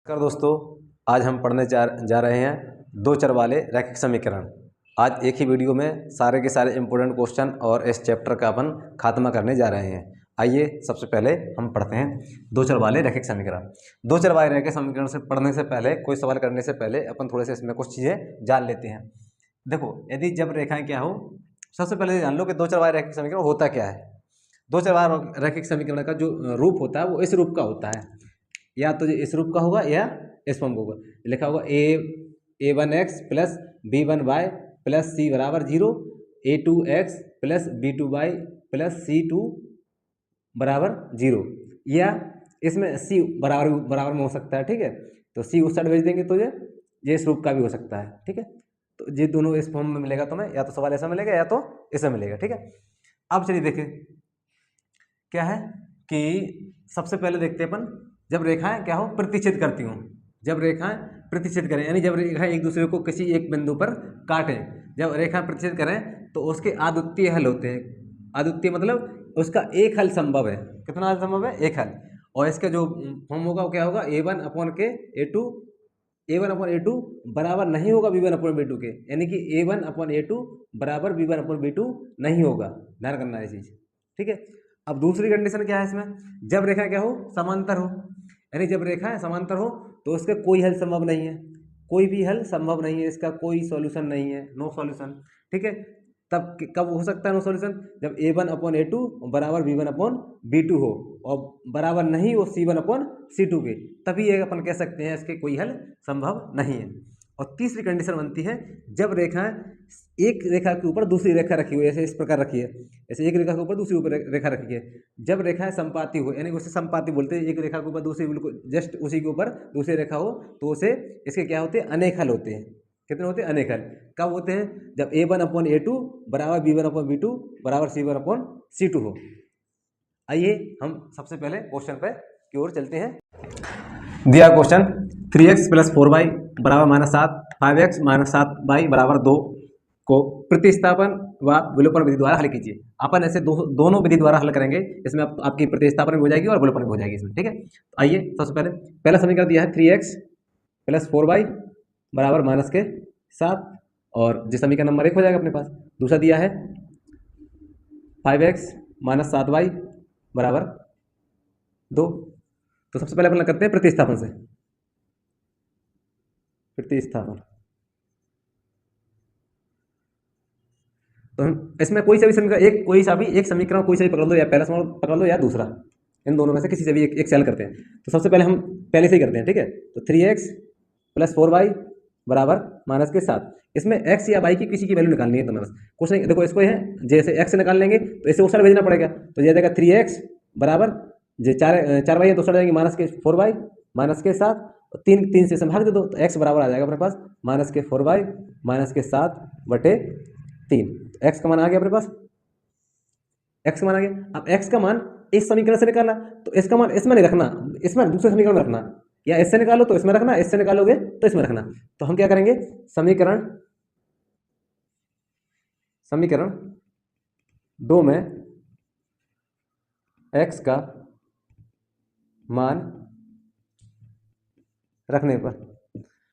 नमस्कार दोस्तों, आज हम पढ़ने जा रहे हैं दो चर वाले रैखिक समीकरण। आज एक ही वीडियो में सारे के सारे इम्पोर्टेंट क्वेश्चन और इस चैप्टर का अपन खात्मा करने जा रहे हैं। आइए सबसे पहले हम पढ़ते हैं दो चर वाले रैखिक समीकरण। दो चर वाले रैखिक समीकरण से पढ़ने से पहले, कोई सवाल करने से पहले अपन थोड़े से इसमें कुछ चीज़ें जान लेते हैं। देखो, यदि जब रेखाएं क्या हो, सबसे पहले जान लो कि दो चर वाले रैखिक समीकरण होता क्या है। दो चर वाले रैखिक समीकरण का जो रूप होता है वो इस रूप का होता है, या तो इस रूप का होगा या इस फॉर्म का होगा। लिखा होगा a1x plus b1y plus c बराबर 0, a2x plus b2y plus c2 बराबर 0, या इसमें c बराबर में हो सकता है। ठीक है, तो c उस साइड भेज देंगे तो ये इस रूप का भी हो सकता है। ठीक है, तो ये दोनों इस फॉर्म में मिलेगा तुम्हें, या तो सवाल ऐसा मिलेगा या तो ऐसा मिलेगा। ठीक है, अब चलिए देखें क्या है कि सबसे पहले देखते हैं अपन, जब रेखाएं क्या हो प्रतिच्छेद करती हूँ, जब रेखाएं प्रतिच्छेद करें, यानी जब रेखाएं एक दूसरे को किसी एक बिंदु पर काटें, जब रेखाएं प्रतिच्छेद करें तो उसके अद्वितीय हल होते हैं। अद्वितीय मतलब उसका एक हल संभव है। कितना हल संभव है? एक हल। और इसका जो फॉर्म होगा वो क्या होगा, a1 अपॉन के a2, a1 अपॉन a2 बराबर नहीं होगा b1 अपॉन b2 के, यानी कि a1 अपॉन a2 बराबर b1 अपॉन b2 नहीं होगा। ध्यान करना है चीज़। ठीक है, अब दूसरी कंडीशन क्या है इसमें, जब रेखा क्या हो समांतर हो, यानी जब रेखा समांतर हो तो उसका कोई हल संभव नहीं है, कोई भी हल संभव नहीं है, इसका कोई सॉल्यूशन नहीं है, नो सॉल्यूशन। ठीक है, तब कब हो सकता है नो सॉल्यूशन? जब a1 अपॉन a2 बराबर b1 अपॉन b2 हो और बराबर नहीं हो c1 अपॉन c2 के, तभी ये अपन कह सकते हैं इसके कोई हल संभव नहीं है। और तीसरी कंडीशन बनती है जब रेखाएं एक रेखा के ऊपर दूसरी रेखा रखी हुई है, ऐसे इस प्रकार रखी है, ऐसे एक रेखा के ऊपर दूसरी ऊपर रेखा रखी है, जब रेखाएं संपाती हो, यानी उसे संपाती बोलते हैं, एक रेखा के ऊपर दूसरी बिल्कुल जस्ट उसी के ऊपर दूसरी रेखा हो, तो उसे इसके क्या होते हैं, अनेक हल होते हैं। कितने होते हैं? अनेक हल। कब होते हैं? जब a1 अपॉन a2 बराबर b1 अपॉन b2 बराबर c1 अपॉन c2 हो। आइए हम सबसे पहले क्वेश्चन पे की ओर चलते हैं। दिया क्वेश्चन 3x प्लस 4y बराबर -7, 5x माइनस 7y बराबर 2 को प्रतिस्थापन व विलोपन विधि द्वारा हल कीजिए। अपन ऐसे दोनों विधि द्वारा हल करेंगे, इसमें आपकी प्रतिस्थापन भी हो जाएगी और विलोपन भी हो जाएगी इसमें। ठीक है, तो आइए सबसे पहला समीकरण दिया है 3x प्लस 4y बराबर -7, और जो समीकरण नंबर 1 हो जाएगा अपने पास। दूसरा दिया है 5x माइनस 7y बराबर 2। तो सबसे पहले अपन करते हैं प्रतिस्थापन से। प्रतिस्थापन तो हम इसमें कोई सा भी समीकरण, एक समीकरण कोई सा भी पकड़ लो, या पहला समीकरण पकड़ लो या दूसरा, इन दोनों में से किसी से भी एक सेल करते हैं। तो सबसे पहले हम पहले से ही करते हैं। ठीक है, तो 3x प्लस 4y बराबर -7, इसमें x या y की किसी की वैल्यू निकालनी है। तो बस कुछ नहीं, देखो इसको है जैसे x से निकाल लेंगे तो इसे उस साइड भेजना पड़ेगा, तो ये जाएगा 3x बराबर जो 4y है तो उस साइड जाएंगे -4y -7, 3 से भाग दे दो तो x बराबर आ जाएगा अपने पास -4y -7/3। तो x का मान आ गया अपने पास, x का मान आ गया। अब x का मान इस समीकरण से निकाला तो इसका मान इसमें नहीं रखना, इसमें दूसरे समीकरण में रखना, या इससे निकालो तो इसमें रखना, इससे निकालोगे तो इसमें रखना। तो हम क्या करेंगे, समीकरण 2 में x का मान रखने पर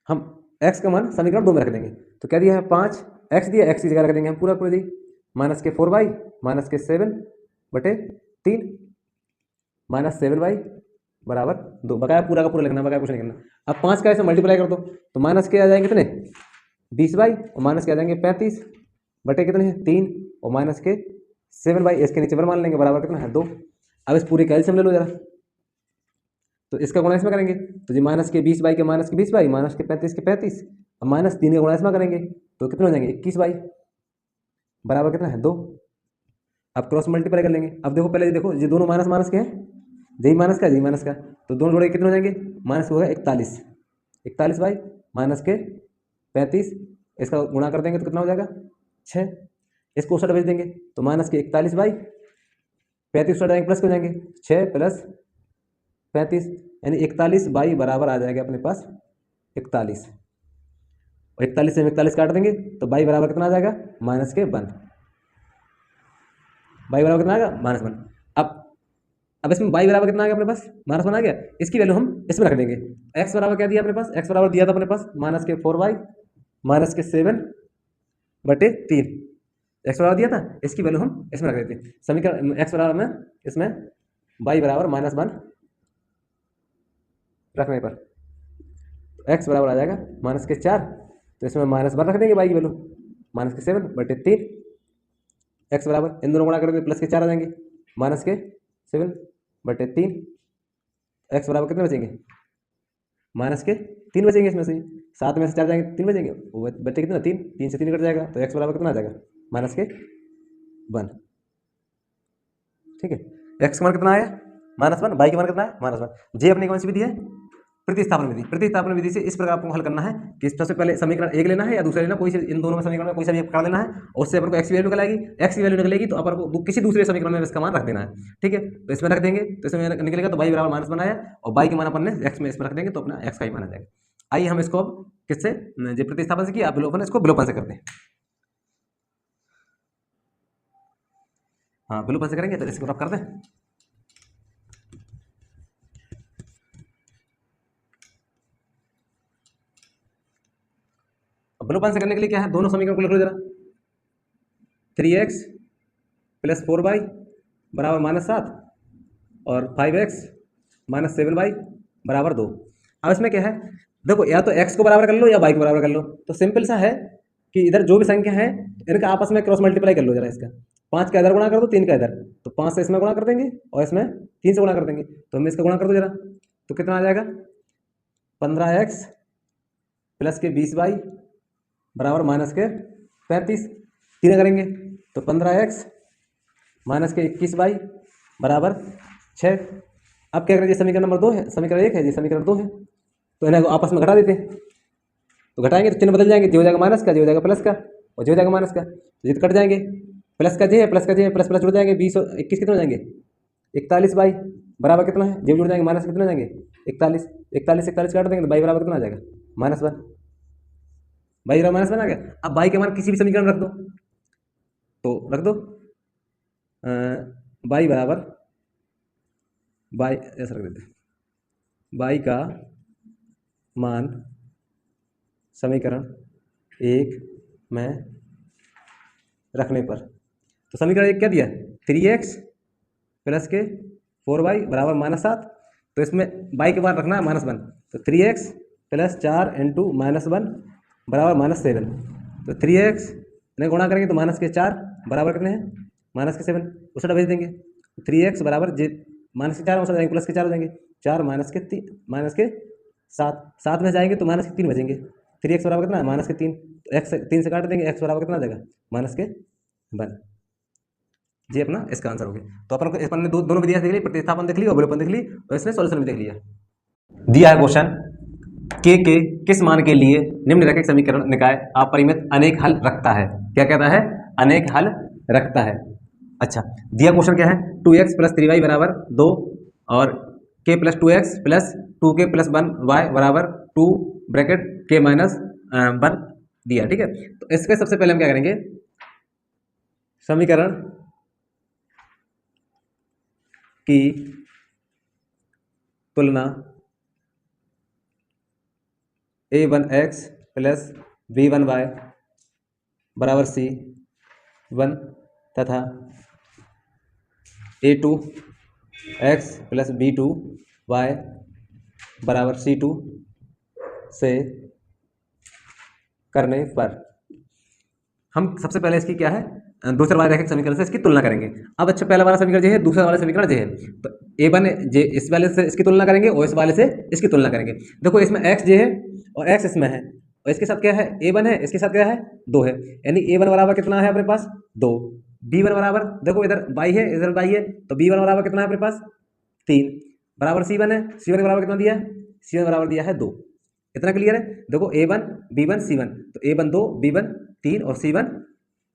हम x का मान समीकरण 2 में रख देंगे। तो क्या दिया है, 5x दिया, x की जगह रख देंगे हम पूरा दी -4y -7/3 -7y बराबर 2। बकाया पूरा का पूरा लिखना, बकाया कुछ नहीं करना। अब 5 का ऐसे मल्टीप्लाई कर दो तो माइनस के आ जाएंगे कितने, 20y, और माइनस के आ जाएंगे 35/कितने हैं 3, और माइनस के 7y, इसके नीचे पर मान लेंगे बराबर कितना है 2। अब इस पूरे का एलसीएम ले लो जरा, तो इसका गुणा इसमें करेंगे तो जी -20y के -20y -35 के 35, अब -3 का गुणा इसमें करेंगे तो कितने हो जाएंगे 21y बराबर कितना है 2। अब क्रॉस मल्टीप्लाई कर लेंगे। अब देखो पहले देखो ये दोनों माइनस माइनस के हैं, जी माइनस का, तो दोनों जोड़े कितने हो जाएंगे, माइनस होगा 41y -35, इसका गुणा कर देंगे तो कितना हो जाएगा 6। इसको उस साइड भेज देंगे तो -41y 35 साइड आएंगे प्लस हो जाएंगे 6 + 35, यानी 41y बराबर आ जाएगा अपने पास 41, और 41 से 41 काट देंगे तो y बराबर कितना आ जाएगा -1, y बराबर कितना आएगा -1। अब इसमें y बराबर कितना आ गया अपने पास, -1 आ गया। इसकी वैल्यू हम इसमें रख देंगे। एक्स बराबर क्या दिया अपने पास, एक्स बराबर दिया था अपने पास -4y -7/3। एक्स बराबर दिया था, इसकी वैल्यू हम इसमें रख देते हैं। समीकरण एक्स बराबर में इसमें y बराबर -1 रखने पर एक्स बराबर आ जाएगा -4, तो इसमें -1 रख देंगे y की वैल्यू -7/3। एक्स बराबर इन दोनों गुणा करेंगे +4 आ जाएंगे -7/3। एक्स बराबर कितने बचेंगे, -3 बचेंगे। इसमें से 7 में से 4 जाएंगे 3 बचेंगे, वो बचे कितना 3, 3 से 3 कट जाएगा, तो एक्स बराबर कितना आ जाएगा -1। ठीक है, एक्स का मान कितना आया -1, बाई का मान कितना है -1। जे अपने कौन सी विधि है, प्रतिस्थापन विधि। प्रतिस्थापन विधि से इस प्रकार आपको हल करना है कि सबसे पहले समीकरण एक लेना है या दूसरा लेना, कोई से इन दोनों में समीकरण में कोई सा भी कर लेना है, और उससे अपन को एक्स की वैल्यू निकलेगी। एक्स की वैल्यू निकलेगी तो अपन को किसी दूसरे समीकरण में इसका मान रख देना है। ठीक है, तो इसमें रख देंगे तो इसमें निकलेगा तो y बराबर -1 आया, और y के मान अपन ने एक्स में इसमें रख देंगे तो अपना एक्स का ही मान आ जाएगा। आइए हम इसको अब किससे, जो प्रतिस्थापन से किया, विलोपन, इसको विलोपन से करते हैं। हाँ, विलोपन से करेंगे तो इसको रब कर दें। विलोपन से करने के लिए क्या है, दोनों समीकरण को लिख लो जरा। 3x + 4y बराबर -7 और 5x -7y बराबर 2। अब इसमें क्या है, देखो या तो x को बराबर कर लो या y को बराबर कर लो। तो सिंपल सा है कि इधर जो भी संख्या है इनका आपस में क्रॉस मल्टीप्लाई कर लो जरा। इसका 5 का इधर गुणा कर दो, 3 का इधर, तो 5 से इसमें गुणा कर देंगे और इसमें 3 से गुणा कर देंगे। तो हमें इसका गुणा कर दो जरा, तो कितना आ जाएगा 15x + 20y बराबर -35। 3 करेंगे तो 15x -21y बराबर 6। अब क्या करेंगे, समीकरण नंबर 2 है, समीकरण 1 है, ये समीकरण 2 है, तो इन्हें आपस में घटा देते हैं। तो घटाएंगे तो चिन्ह बदल जाएंगे, जो हो जाएगा माइनस का, जो हो जाएगा प्लस का, और जो हो जाएगा माइनस का, तो ये तो कट जाएंगे। प्लस का जे है, प्लस का जे है, प्लस प्लस जुड़ जाएंगे। 20 और 21 कितने हो जाएंगे 41y बराबर कितना है, जब जुड़ जाएंगे माइनस कितने हो जाएंगे 41। 41 काट देंगे तो y बराबर कितना आ जाएगा -1। y बराबर -1 आ गया। अब y के मान किसी भी समीकरण में रख दो, तो रख दो y बराबर ऐसा रख देते, y का मान समीकरण 1 में रखने पर, तो समीकरण 1 क्या दिया, 3x + 4y बराबर -7। तो इसमें y के मान रखना है -1, तो 3x + 4 × -1 बराबर -7। तो 3x ने गुणा करेंगे तो -4 बराबर कितने हैं -7, उसे भेज देंगे। 3x बराबर -4 उसे जाएंगे, +4 हो जाएंगे, 4 -7, 7 में जाएंगे तो -3 बचेंगे। 3x बराबर कितना है -3, तो x 3 से काट देंगे, x बराबर कितना आ जाएगा -1। ये अपना इसका आंसर हो गया। तो अपन ने दोनों विधियां देख ली, प्रतिस्थापन देख ली और विलोपन देख ली, और इसने सॉल्यूशन भी देख लिया। दिया है क्वेश्चन, के किस मान के लिए निम्नलिखित समीकरण निकाय अपरिमित अनेक हल रखता है। क्या कहता है, अनेक हल रखता है। अच्छा, दिया क्वेश्चन क्या है, 2x + 3y बराबर 2 और k + 2x + 2k + 1y बराबर 2 ब्रैकेट k - 1 दिया। ठीक है, तो इसके सबसे पहले हम क्या करेंगे, समीकरण की तुलना a1x + b1y बराबर c1 तथा a2x + b2y बराबर c2 से करने पर हम सबसे पहले इसकी क्या है, दूसरे वाले रैखिक समीकरण से इसकी तुलना करेंगे। अब अच्छा, पहला वाला समीकरण जो है, दूसरा वाला समीकरण जो है, तो a1 जे इस वाले से इसकी तुलना करेंगे और इस वाले से इसकी तुलना करेंगे। देखो इसमें x जे है और x इसमें है, और इसके साथ क्या है a1 है, इसके साथ क्या है 2 है, यानी a1 बराबर कितना है अपने पास 2। b1 बराबर, देखो इधर y है इधर y है, तो b1 बराबर कितना है अपने पास 3 बराबर c1 है। c1 बराबर कितना दिया है, c1 बराबर दिया है 2। इतना क्लियर है। देखो a1 b1 c1, तो a1 2 b1 3 और c1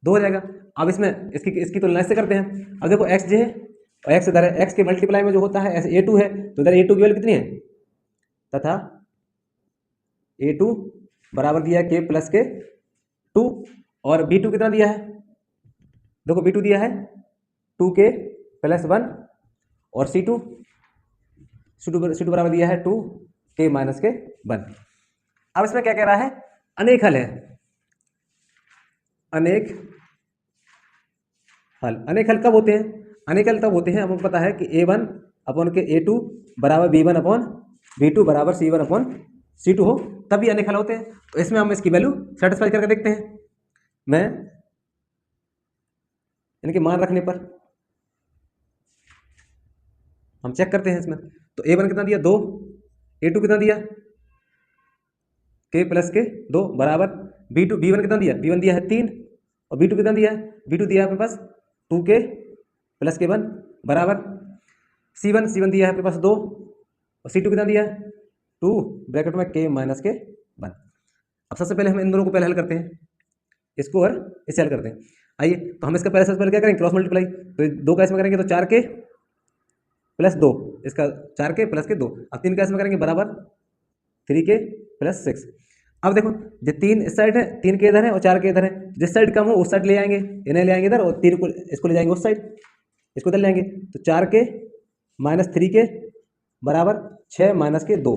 2 हो जाएगा। अब इसमें इसकी तुलना इससे करते हैं। अब देखो x जे है और x इधर है, x के मल्टीप्लाई में जो होता है a2 है, तो इधर a2 की वैल्यू कितनी है, तथा a2 बराबर दिया है k + के 2, और b2 कितना दिया है, देखो b2 दिया है 2k + 1 और c2 C2 बराबर दिया है 2k-1। अब इसमें क्या कह रहा है, अनेक हल है। अनेक हल कब होते हैं? अनेक हल तब होते हैं, हमको पता है कि A1 अपॉन के A2 बराबर B1 अपॉन B2 बराबर C1 अपॉन C2 हो, तभी अनेक हल होते हैं। तो इसमें हम इसकी वैल्यू सेटिस्फाई करके देखते हैं। मैं इनके मान रखने पर हम चेक करते हैं इसमें। तो A1 कितना दिया 2, A2 कितना दिया k प्लस के 2 बराबर B1 कितना दिया, B1 दिया है 3, और B2 कितना दिया है, B2 दिया है अपने पास 2k प्लस के 1 बराबर C1 दिया है अपने पास 2, और C2 कितना दिया है 2 ब्रैकेट में k-1। अब सबसे पहले हम इन दोनों को पहले हल करते हैं, इसको और इसे हल करते हैं। आइए, तो हम इसका सबसे पहले क्या करेंगे, क्रॉस मल्टीप्लाई। तो 2 का इसमें करेंगे तो 4k प्लस 2, इसका 4k प्लस के 2। अब 3 का इसमें करेंगे बराबर 3k प्लस 6। अब देखो, जो 3 इस साइड है, 3 के इधर है और 4 के इधर है, जिस साइड कम हो उस साइड ले आएंगे, इन्हें ले आएंगे इधर, और 3 को इसको ले जाएंगे उस साइड, इसको इधर ले आएंगे। तो 4k माइनस 3k बराबर 6 माइनस के 2।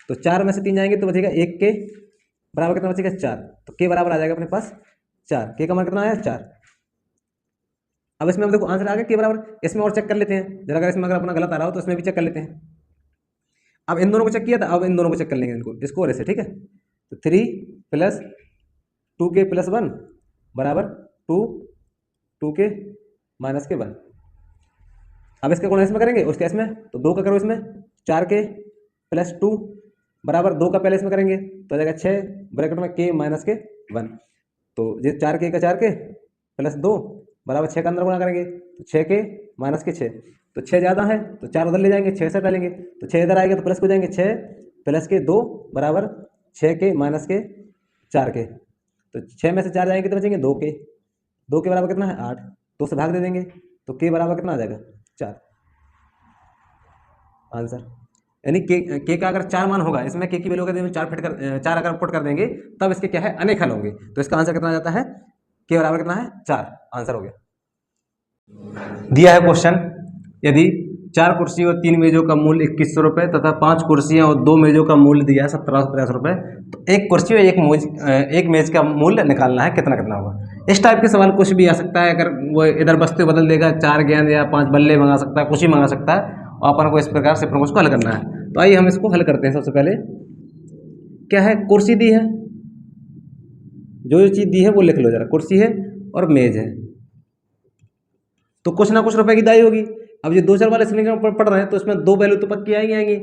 तो 4 में से 3 जाएंगे तो बचेगा 1k बराबर कितना बचेगा 4। तो k बराबर आ जाएगा अपने पास 4। k का मान कितना आया 4। अब इसमें हम देखो आंसर आ गया k बराबर। इसमें और चेक कर लेते हैं जरा, अगर इसमें अगर अपना गलत आ रहा हो तो इसमें भी चेक कर लेते हैं। अब इन दोनों को चेक किया था, अब इन दोनों को चेक कर लेंगे, इसको और ऐसे, ठीक है। तो 3 प्लस 2k प्लस 1 बराबर 2k माइनस के 1। अब इसका गुणा इसमें करेंगे, उसके इसमें, तो 2 का करो इसमें, 4k प्लस 2 बराबर 2 का पहले इसमें करेंगे तो आ जाएगा 6 ब्रैकेट में k-1। तो ये 4k का 4k प्लस 2 बराबर 6 का अंदर गुणा करेंगे तो 6k माइनस के 6। तो 6 ज़्यादा है तो 4 उधर ले जाएंगे, 6 से डालेंगे तो 6 इधर आएगा तो प्लस हो जाएंगे, 6 प्लस के 2 बराबर 6k माइनस के 4k। तो 6 में से 4 जाएंगे तो बचेंगे 2k। 2 के बराबर कितना है 8, 2 से भाग दे देंगे तो k बराबर कितना आ जाएगा 4 आंसर। यानी के का अगर 4 मान होगा, इसमें के की वैल्यू अगर 4 अगर पुट कर देंगे तब इसके क्या है अनेक हल होंगे। तो इसका आंसर कितना आ जाता है, के बराबर कितना है 4, आंसर हो गया। दिया है क्वेश्चन, यदि 4 कुर्सी और 3 मेजों का मूल्य 2100 रुपये तथा 5 कुर्सियां और 2 मेजों का मूल्य दिया है 1750 रुपये, तो एक कुर्सी और एक मेज का मूल्य निकालना है, कितना कितना होगा। इस टाइप के सवाल कुछ भी आ सकता है, अगर वो इधर बस्ते बदल देगा, 4 गेंद या 5 बल्ले मंगा सकता है, कुछ ही मंगा सकता है, और अपन को इस प्रकार से उसको हल करना है। तो आइए हम इसको हल करते हैं। सबसे पहले क्या है, कुर्सी दी है, जो चीज़ दी है वो लिख लो जरा, कुर्सी है और मेज है, तो कुछ ना कुछ रुपए की दाई होगी। अब ये 2 4 वाले समीकरण पढ़ रहे हैं तो इसमें 2 वैल्यू तो पक्की आएंगी,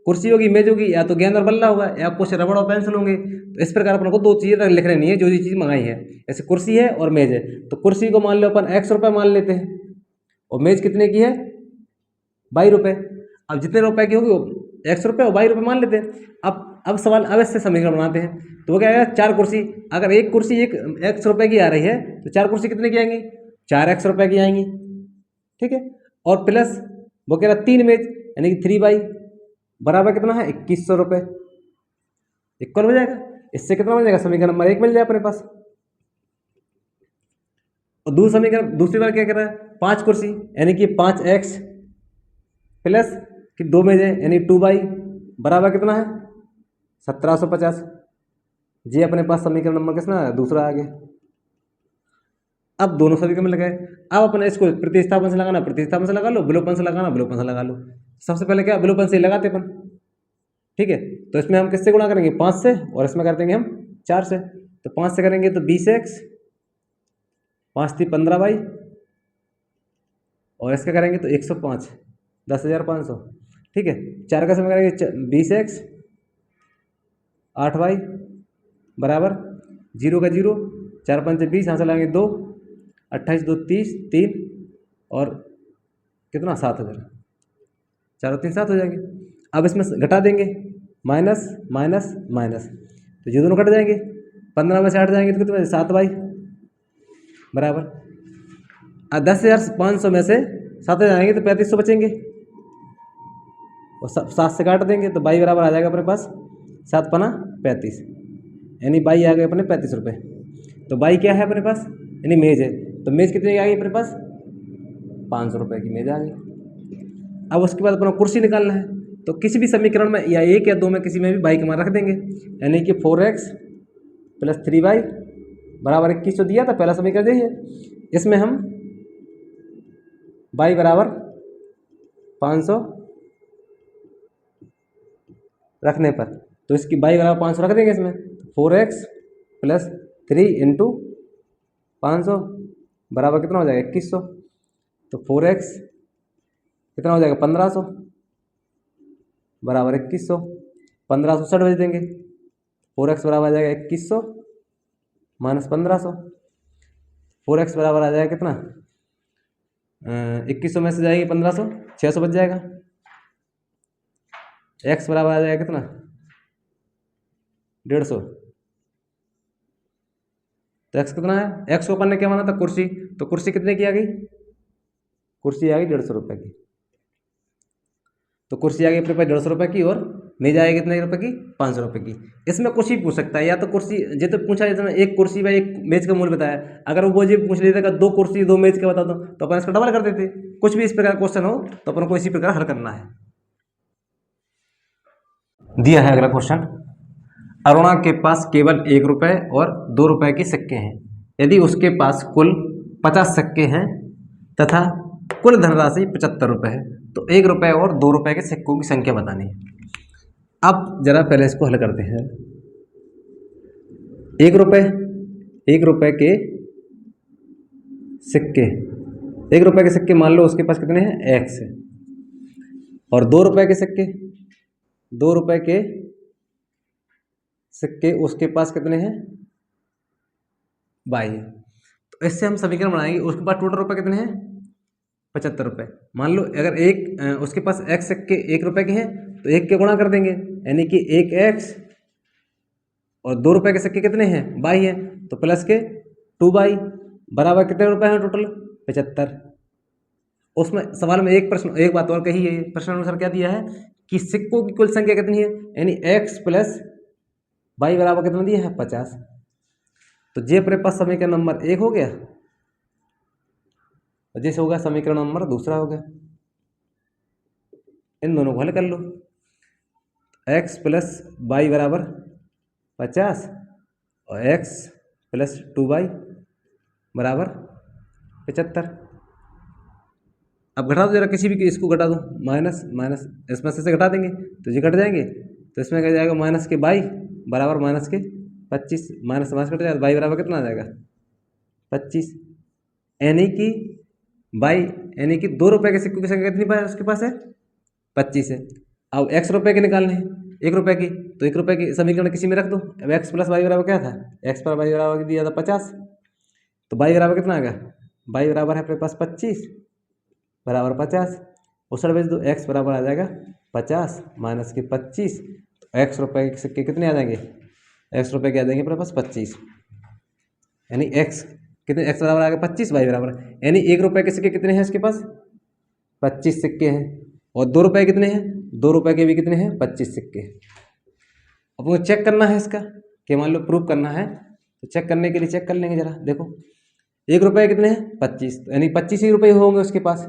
कुर्सी होगी, मेज होगी, या तो गेंद और बल्ला होगा, या कुछ रबड़ और पेंसिल होंगे। तो इस प्रकार अपन को 2 चीज़ें लिख लेनी है जो चीज़ मंगाई है। ऐसे कुर्सी है और मेज है, तो कुर्सी को मान लो अपन x रुपये मान लेते हैं, और मेज कितने की है 22 रुपये। अब जितने रुपए की होगी x रुपये और 22 रुपये मान लेते हैं। अब सवाल अब इससे समीकरण बनाते हैं, तो वो क्या आएगा 4 कुर्सी, अगर एक कुर्सी एक x रुपये की आ रही है तो 4 कुर्सी कितने की आएंगी 4x रुपये की आएंगी, ठीक है। और प्लस वो कह रहा 3 मेज यानी कि 3 बराबर कितना है 2100 रुपये, इक्वल हो जाएगा। इससे कितना बन जाएगा, समीकरण नंबर 1 मिल जाए अपने पास। और दूसरी बार क्या कह रहा है 5 कुर्सी यानी कि 5x प्लस कि 2 मेज यानी 2y बराबर कितना है 1750। जी अपने पास समीकरण नंबर कितना है दूसरा आ गया। अब दोनों समीकरण में लगाए, अब अपने इसको प्रतिस्थापन से लगाना, प्रतिस्थापन से लगा लो, विलोपन से लगाना, विलोपन से लगा लो। सबसे पहले क्या विलोपन से लगाते अपन, ठीक है। तो इसमें हम किससे गुणा करेंगे 5 से, और इसमें कर देंगे हम 4 से। तो 5 से करेंगे तो 20x, 5 थी 15y, और इसका करेंगे तो 105, 10,500, ठीक है। 4 का समय करेंगे 20x, 8y बराबर 0 का 0, 4 5 20, यहाँ से लाएंगे 2, 28 2 30, 3 और कितना 7,000, 4 और 3 7 हो जाएंगे। अब इसमें घटा देंगे माइनस माइनस माइनस, तो ये दोनों कट जाएंगे, 15 में से 8 जाएंगे तो कितने 7y बराबर 10,500 में से 7 जाएंगे तो 3500 बचेंगे, और 7 से काट देंगे तो y बराबर आ जाएगा अपने पास 7 पना 35, यानी y आ गए अपने 35 रुपये। तो y क्या है अपने पास, यानी मेज है, तो मेज कितने की आ गई अपने पास 500 रुपये की मेज आ गई। अब उसके बाद अपना कुर्सी निकालना है, तो किसी भी समीकरण में या 1 या 2 में किसी में भी y का मान रख देंगे, यानी कि 4x प्लस 3y बराबर 2100 दिया था, पहला समीकरण यही है। इसमें हम y बराबर 500 रखने पर, तो इसकी y बराबर 500 रख देंगे इसमें, 4x प्लस 3 इंटू 500 बराबर कितना हो जाएगा 2100। तो 4x कितना हो जाएगा 1500 बराबर 2100, 1500 60 भेज देंगे, 4x बराबर आ जाएगा 2100 माइनस 1500, 4x बराबर आ जाएगा कितना 2100 में से जाएगी 1500, 600 बच जाएगा। x बराबर आ जाएगा कितना 150। तो x कितना है, x को अपन ने क्या माना था कुर्सी, तो कुर्सी कितने की आ गई, कुर्सी आ गई 150 रुपये की। तो कुर्सी आ गई अपने पास 150 रुपये की और मेज आएगी कितने रुपए की 500 रुपये की। इसमें कुछ ही पूछ सकता है, या तो कुर्सी ये तो पूछा जैसे एक कुर्सी व एक मेज का मूल्य बताया, अगर वो ये पूछ लेता कि 2 कुर्सी 2 मेज का बता दो तो अपन इसका डबल कर देते। कुछ भी इस प्रकार क्वेश्चन हो तो अपन को इसी प्रकार हल करना है। दिया है अगला क्वेश्चन, अरुणा के पास केवल 1 रुपये और 2 रुपये के सिक्के हैं। यदि उसके पास कुल 50 सिक्के हैं तथा कुल धनराशि 75 रुपये है, तो 1 रुपये और 2 रुपये के सिक्कों की संख्या बतानी है। अब जरा पहले इसको हल करते हैं। 1 रुपये के सिक्के, 1 रुपये के सिक्के मान लो उसके पास कितने हैं x है, और 2 रुपये के सिक्के, 2 रुपये के सिक्के उसके पास कितने हैं y है। तो इससे हम समीकरण बनाएंगे, उसके पास टोटल रुपये कितने हैं 75 रुपये। मान लो अगर उसके पास x सिक्के 1 रुपये के हैं तो 1 के गुणा कर देंगे, यानी कि 1x, और 2 रुपये के सिक्के कितने हैं y है, तो प्लस के 2y बराबर कितने रुपए हैं टोटल 75। उसमें सवाल में एक बात और कही है, प्रश्न अनुसार क्या दिया है कि सिक्कों की कुल संख्या कितनी है, यानी x प्लस y बराबर कितना दिया है 50। तो ये अपने पास समीकरण नंबर 1 हो गया, जैसे होगा समीकरण नंबर 2 हो गया। इन दोनों को हल कर लो, x प्लस y बराबर 50 और x प्लस 2y बराबर 75। अब घटा दो जरा, किसी भी इसको घटा दो, माइनस माइनस इसमें से घटा देंगे तो ये घट जाएंगे, तो इसमें क्या जाएगा माइनस के y बराबर माइनस के 25, माइनस माइनस कट जाएगा, y बराबर कितना आ जाएगा 25, यानी कि y यानी कि 2 रुपये के सिक्कों की संख्या कितनी पास उसके पास है 25 है। अब x रुपये के निकालने हैं 1 रुपये की, तो 1 रुपये की समीकरण किसी में रख दो। अब x प्लस y बराबर क्या था, x पर y बराबर दिया था 50, तो y बराबर कितना आ गया, y बराबर है अपने पास 25 बराबर 50, उसे भेज दो, x बराबर आ जाएगा 50 माइनस के 25, तो x रुपये के सिक्के कितने आ जाएंगे, x रुपये के आ जाएंगे अपने पास 25, यानी x कितने, x बराबर आ गया 25, y बराबर, यानी 1 रुपये के सिक्के कितने हैं इसके पास 25 सिक्के हैं, और 2 रुपये कितने हैं 2 रुपये के भी कितने हैं 25 सिक्के। अब वो चेक करना है इसका कि मान लो प्रूफ करना है, तो चेक करने के लिए चेक कर लेंगे जरा। देखो 1 रुपये कितने हैं 25, यानी 25 ही रुपये होंगे उसके पास,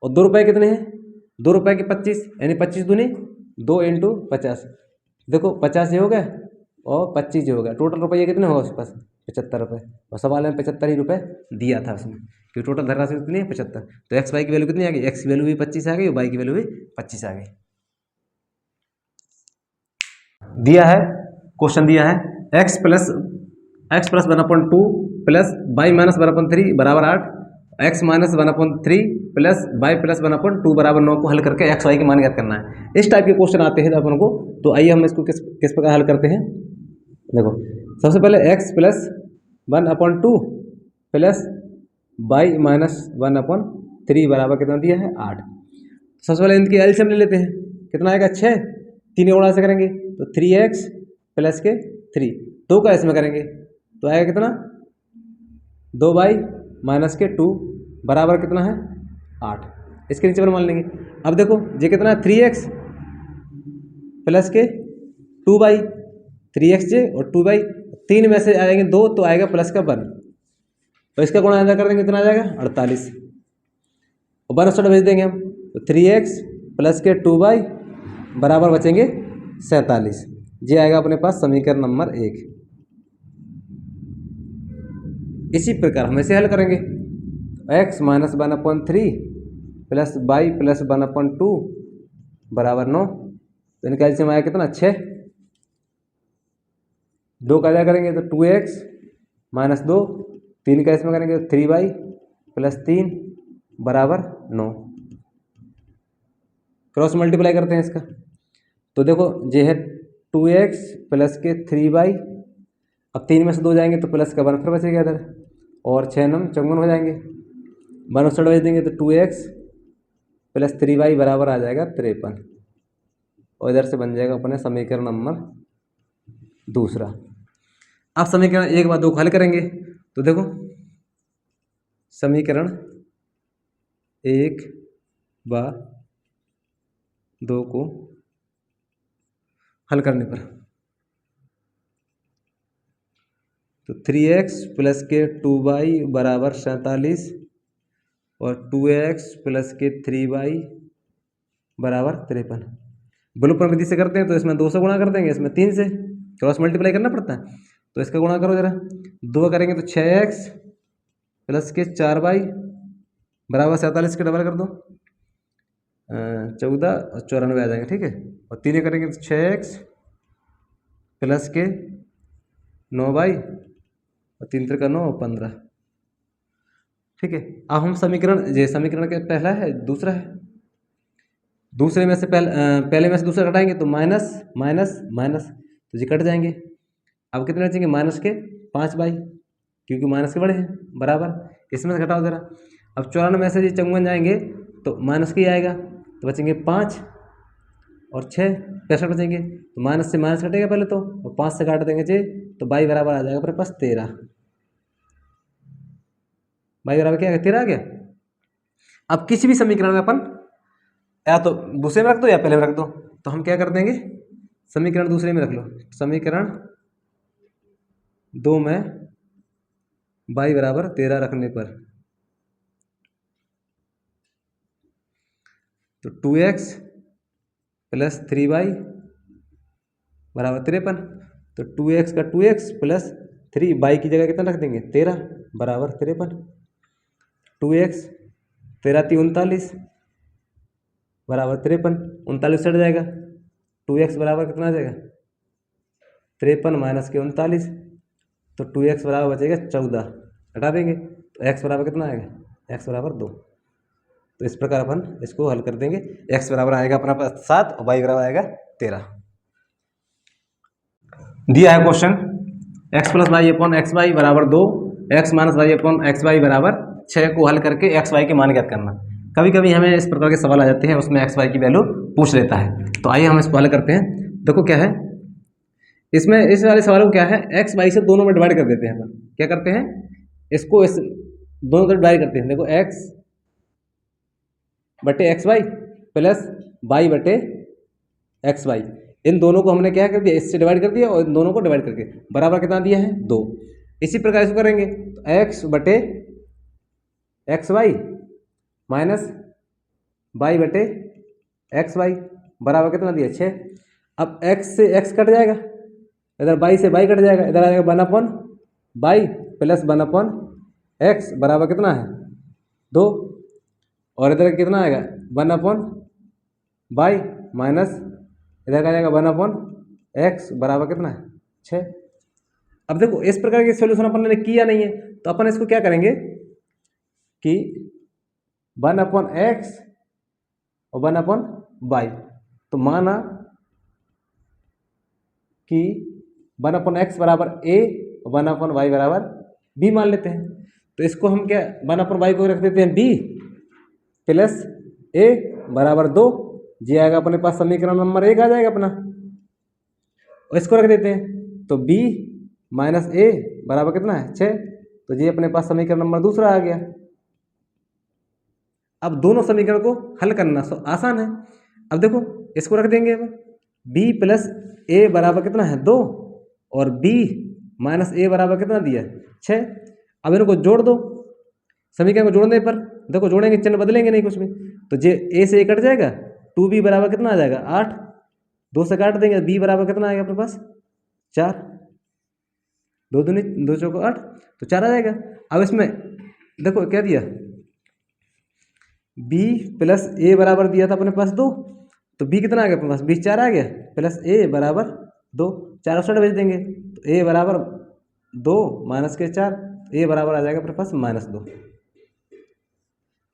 और 2 रुपये कितने हैं 2 रुपये के 25, यानी 25 दूनी 2 इंटू 50, देखो 50 ये हो गया और 25 ये हो गया, टोटल रुपये कितने होगा उसके पास 75 रुपये, और सवाल में 75 ही रुपये दिया था उसमें, क्योंकि टोटल धनराशि कितनी है 75। तो एक्स वाई की वैल्यू कितनी आ गई, एक्स की वैल्यू भी 25 आ गई और वाई की वैल्यू भी 25 आ गई। दिया है क्वेश्चन दिया है x plus 1/2 plus y minus 1/3 बराबर 8, x minus 1/3 plus y plus 1/2 बराबर 9 को हल करके x y के मान ज्ञात करना है। इस टाइप के क्वेश्चन आते हैं अपन को, तो आइए हम इसको किस प्रकार हल करते हैं। देखो सबसे पहले x plus 1/2 plus y minus 1/3 बराबर कितना दिया है 8। सबसे पहले इनकी एलसीएम ले लेते हैं, कितना आएगा 6, 3 गुणा से करेंगे तो 3x प्लस के 3, 2 का इसमें करेंगे तो आएगा कितना 2y माइनस के 2 बराबर कितना है 8, इसके नीचे पर मान लेंगे। अब देखो ये कितना है 3x प्लस के 2y, 3x और 2y, 3 में से आएंगे 2 तो आएगा प्लस का 1, तो इसका गुणा अंदर कर देंगे कितना आ जाएगा 48, और 1 भेज देंगे हम, तो 3x प्लस के 2y बराबर बचेंगे 47। ये आएगा अपने पास समीकरण नंबर 1। इसी प्रकार हम इसे हल करेंगे। x minus 1/3 plus y plus 1/2 बराबर 9। तो इनका एलसीएम आया कितना 6। 2 का क्या करेंगे तो 2x माइनस 2, 3 का इसमें करेंगे तो 3y प्लस 3 बराबर 9। क्रॉस मल्टीप्लाई करते हैं इसका। तो देखो ये है 2x प्लस के 3y। अब 3 में से 2 जाएंगे तो प्लस का 1 फिर बचेगा इधर, और 6 नम 54 हो जाएंगे। 1 साइड भेज देंगे तो 2x प्लस 3y बराबर आ जाएगा 53। और इधर से बन जाएगा अपने समीकरण नंबर 2। अब समीकरण 1 बाद 2 को हल करेंगे। तो देखो समीकरण 1 व 2 को हल करने पर तो 3x प्लस के 2y बराबर 47 और 2x प्लस के 3y बराबर 53। बलूपन विधि से करते हैं तो इसमें 2 से गुणा कर देंगे, इसमें 3 से क्रॉस मल्टीप्लाई करना पड़ता है। तो इसका गुणा करो जरा, 2 करेंगे तो 6x प्लस के 4y बराबर 47 के डबल कर दो 14 और 94 आ जाएंगे, ठीक है। और 3 करेंगे तो 6x प्लस के 9y और 3 3 का 9 और 15, ठीक है। अब हम समीकरण के पहला है दूसरा है, दूसरे में से पहले में से दूसरा घटाएंगे तो माइनस माइनस माइनस तो ये कट जाएंगे। अब कितने बचेंगे माइनस के 5y, क्योंकि माइनस के बड़े हैं बराबर, इसमें से घटाओ जरा। अब 94 में से ये 54 जाएंगे तो माइनस के ही आएगा, तो बचेंगे 5 और 6 65 बचेंगे। तो माइनस से माइनस कटेगा पहले तो, और 5 से काट देंगे जे तो y बराबर आ जाएगा अपने पास 13। y बराबर क्या है 13 आ गया। अब किसी भी समीकरण में अपन या तो दूसरे में रख दो या पहले में रख दो, तो हम क्या कर देंगे समीकरण दूसरे में रख लो। समीकरण 2 में y बराबर 13 रखने पर तो 2x प्लस 3y बराबर 53। तो 2x का 2x प्लस 3y की जगह कितना रख देंगे 13 बराबर 53। 2x 13 × 39 बराबर 53, 39 सट जाएगा। 2x बराबर कितना आ जाएगा 53 माइनस के 39, तो 2x बराबर बचेगा 14, हटा देंगे तो x बराबर कितना आएगा x बराबर 2। तो इस प्रकार अपन इसको हल कर देंगे। x बराबर आएगा अपना पास 7 और y बराबर आएगा 13। दिया है question x plus y upon x y बराबर 2, x minus y upon x y बराबर 6 को हल करके x y के मान ज्ञात करना। कभी कभी हमें इस प्रकार के सवाल आ जाते हैं, उसमें x y की वैल्यू पूछ लेता है। तो आइए हम इसको हल करते हैं। देखो क्या है इसमें, इस वाले सवाल को क्या है x y से दोनों में डिवाइड कर देते हैं। अपन क्या करते हैं इसको इस दोनों को डिवाइड करते हैं। देखो x बटे एक्स वाई प्लस वाई बटे एक्स वाई, इन दोनों को हमने क्या कर दिया इससे डिवाइड कर दिया, और इन दोनों को डिवाइड करके बराबर कितना दिया है 2। इसी प्रकार इसको करेंगे तो x बटे एक्स वाई माइनस वाई बटे एक्स वाई बराबर कितना दिया 6। अब x से x कट जाएगा, इधर y से y कट जाएगा, इधर आ जाएगा 1/y प्लस 1/x बराबर कितना है 2, और इधर कितना आएगा 1/y माइनस इधर का जाएगा 1/x बराबर कितना है 6। अब देखो इस प्रकार के सॉल्यूशन अपन ने किया नहीं है, तो अपन इसको क्या करेंगे कि 1/x और 1/y, तो माना कि 1/x बराबर a और 1/y बराबर b मान लेते हैं। तो इसको हम क्या 1/y को रख देते हैं b प्लस a बराबर 2, जी आएगा अपने पास समीकरण नंबर 1 आ जाएगा अपना। और इसको रख देते हैं तो b माइनस a बराबर कितना है 6, तो जी अपने पास समीकरण नंबर 2 आ गया। अब दोनों समीकरण को हल करना आसान है। अब देखो इसको रख देंगे अब b प्लस a बराबर कितना है 2 और b माइनस a बराबर कितना दिया 6। अब इनको जोड़ दो, समीकरण को जोड़ने पर देखो जोड़ेंगे चिन्ह बदलेंगे नहीं कुछ भी, तो जे a से a कट जाएगा 2b बराबर कितना आ जाएगा 8, 2 से काट देंगे, बी बराबर कितना आएगा अपने पास 4, 2 दूनी 2 चौको 8, तो 4 आ जाएगा। अब इसमें देखो क्या दिया, बी प्लस ए बराबर दिया था अपने पास 2, तो बी कितना आ गया अपने पास, बी 4 आ गया, प्लस ए बराबर 2, 4 साइड भेज देंगे तो ए बराबर 2 माइनस के 4, ए बराबर आ जाएगा अपने पास -2।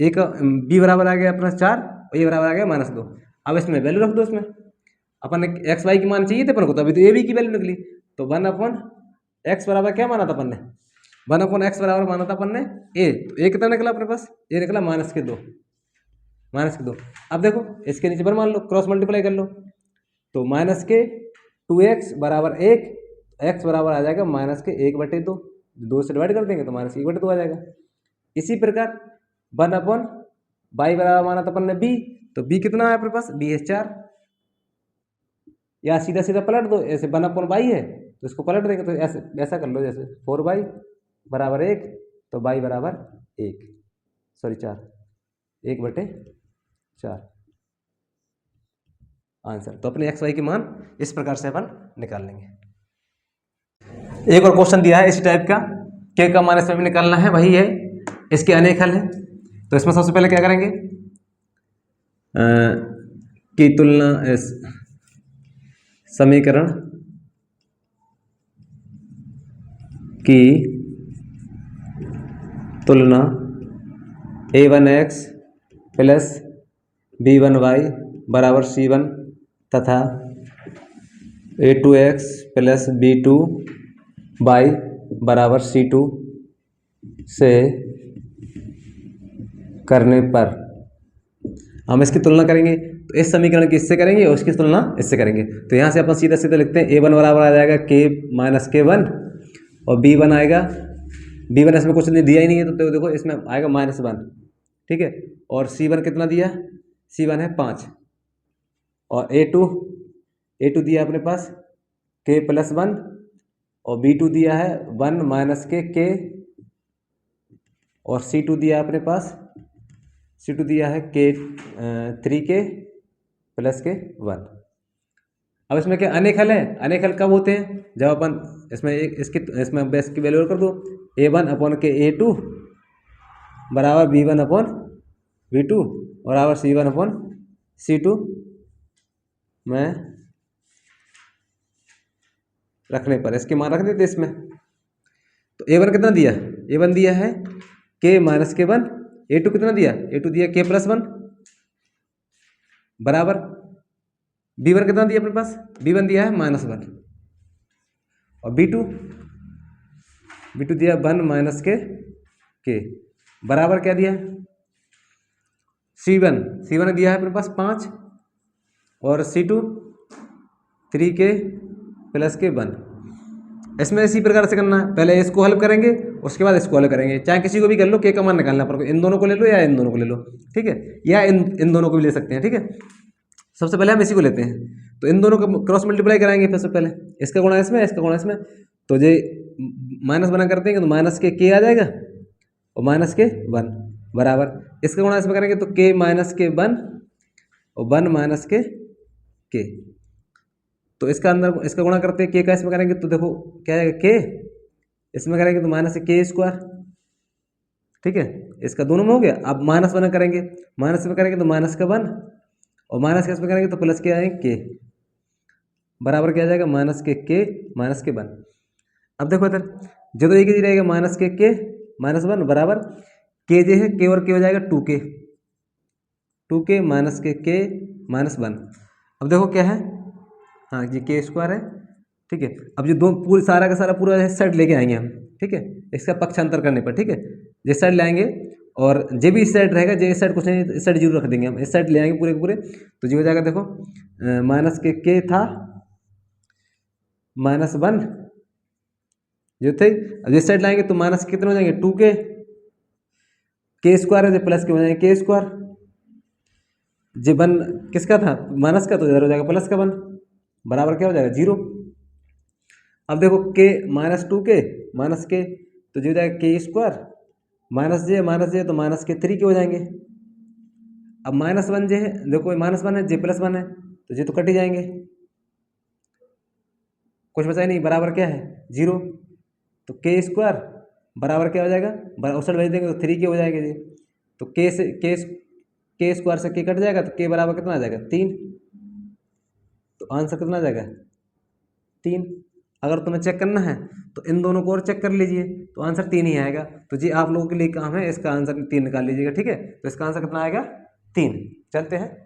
ए का बी बराबर आ गया अपना 4, ए बराबर आ गया -2। अब इसमें वैल्यू रख दो, इसमें अपन ने एक्स वाई की मान चाहिए थे अपन को, तो अभी तो ए बी की वैल्यू निकली, तो 1/x बराबर क्या माना था अपन ने, 1/x बराबर माना था अपन ने ए, तो ए कितना निकला अपने पास, ए निकला -2, -2। अब देखो इसके नीचे पर मान लो, क्रॉस मल्टीप्लाई कर लो, तो -2x बराबर 1, x बराबर आ जाएगा -1/2, 2 से डिवाइड कर देंगे तो -1/2 आ जाएगा। इसी प्रकार 1/y बराबर माना था अपन ने b, तो b कितना है अपने पास, b है 4, या सीधा सीधा पलट दो, ऐसे 1/y है तो इसको पलट देंगे, तो ऐसे ऐसा कर लो, जैसे 4y बराबर 1, तो y बराबर 1, सॉरी 4, 1/4 आंसर। तो अपने एक्स वाई के मान इस प्रकार से अपन निकाल लेंगे। एक और क्वेश्चन दिया है इसी टाइप का, के का मान इसमें भी निकालना है, वही है, इसके अनेक हल है। तो इसमें सबसे पहले क्या करेंगे, की तुलना समीकरण की तुलना a1x प्लस b1y बराबर c1 तथा a2x प्लस b2y बराबर c2 से करने पर हम इसकी तुलना करेंगे। तो इस समीकरण की इससे करेंगे और इसकी तुलना इससे करेंगे। तो यहाँ से अपन सीधा सीधा लिखते हैं, a1 बराबर आ जाएगा k माइनस k1 और b1 आएगा, b1 इसमें कुछ नहीं दिया ही नहीं है, तो देखो इसमें आएगा -1, ठीक है। और c1 कितना दिया, c1 है 5, और a2 दिया अपने पास k प्लस 1, और b2 दिया है 1 माइनस k, और c2 दिया अपने पास, c2 दिया है k 3k प्लस k 1। अब इसमें क्या अनेक हल है, अनेक हल कब होते हैं, जब अपन इसमें बेस की वैल्यू कर दो, a1/k a2 बराबर b1/b2 बराबर c1/c2 में रखने पर इसके मान रख देते इसमें। तो a1 कितना दिया, a1 दिया है k माइनस k1, a2 कितना दिया, a2 दिया k प्लस 1 बराबर b1 कितना दिया अपने पास, b1 दिया है -1, और b2 दिया 1 माइनस k बराबर क्या दिया, c1 दिया है अपने पास 5, और c2 3k प्लस k 1। इसमें इसी प्रकार से करना है, पहले इसको हल करेंगे उसके बाद इसको हल करेंगे, चाहे किसी को भी कर लो, के का मान निकालना पर इन दोनों को ले लो या इन दोनों को ले लो, ठीक है, या इन दोनों को भी ले सकते हैं, ठीक है। सबसे पहले हम इसी को लेते हैं, तो इन दोनों को क्रॉस मल्टीप्लाई कराएंगे। फिर से पहले इसका गुणा इसमें, इसका गुणा इसमें, तो ये माइनस बना करते हैं तो माइनस के आ जाएगा और माइनस के 1 बराबर, इसका गुणा इसमें करेंगे तो k माइनस के 1 और 1 माइनस के तो इसका अंदर इसका गुणा करते हैं, k का इसमें करेंगे तो देखो क्या आएगा, k इसमें करेंगे तो माइनस k², ठीक है, इसका दोनों में हो गया। अब माइनस बना करेंगे, माइनस में करेंगे तो माइनस का 1 और माइनस के इसमें करेंगे तो प्लस के आएंगे k बराबर क्या आ जाएगा, माइनस के माइनस के 1। अब देखो इधर जो तो एक ही रहेगा, माइनस के माइनस 1 बराबर k जो है k और k हो जाएगा 2k माइनस के माइनस 1। अब देखो क्या है, हाँ ये k² है, ठीक है। अब जो दो पूरे सारा का सारा पूरा सेट लेके आएंगे हम, ठीक है, इसका पक्षांतर करने पर, ठीक है, जिस साइड लाएंगे और जे भी इस साइड रहेगा, जे इस साइड कुछ नहीं, इस साइड जीरो रख देंगे हम, इस साइड ले आएंगे पूरे के पूरे, तो जो हो जाएगा देखो माइनस के था -1 जो थे, अब जिस साइड लाएंगे तो माइनस कितने हो जाएंगे 2k, k² है जो प्लस के हो जाएंगे k², जो 1 किसका था माइनस का, तो इधर हो जाएगा प्लस का 1 बराबर क्या हो जाएगा 0। अब देखो k -2k माइनस के, तो जो हो जाएगा k² माइनस जे तो माइनस के 3 के हो जाएंगे। अब -1 जे है देखो, -1 है जे +1 है, तो जे तो कट ही जाएंगे, कुछ बचा ही नहीं, बराबर क्या है 0। तो के स्क्वायर बराबर क्या हो जाएगा, उस साइड भेज देंगे तो 3 के हो जाएगा जी। तो के से के स्क्वायर से के कट जाएगा तो के बराबर कितना आ जाएगा 3। तो आंसर कितना आ जाएगा 3। अगर तुम्हें चेक करना है तो इन दोनों को और चेक कर लीजिए, तो आंसर 3 ही आएगा। तो जी आप लोगों के लिए काम है, इसका आंसर 3 निकाल लीजिएगा, ठीक है। तो इसका आंसर कितना आएगा 3। चलते हैं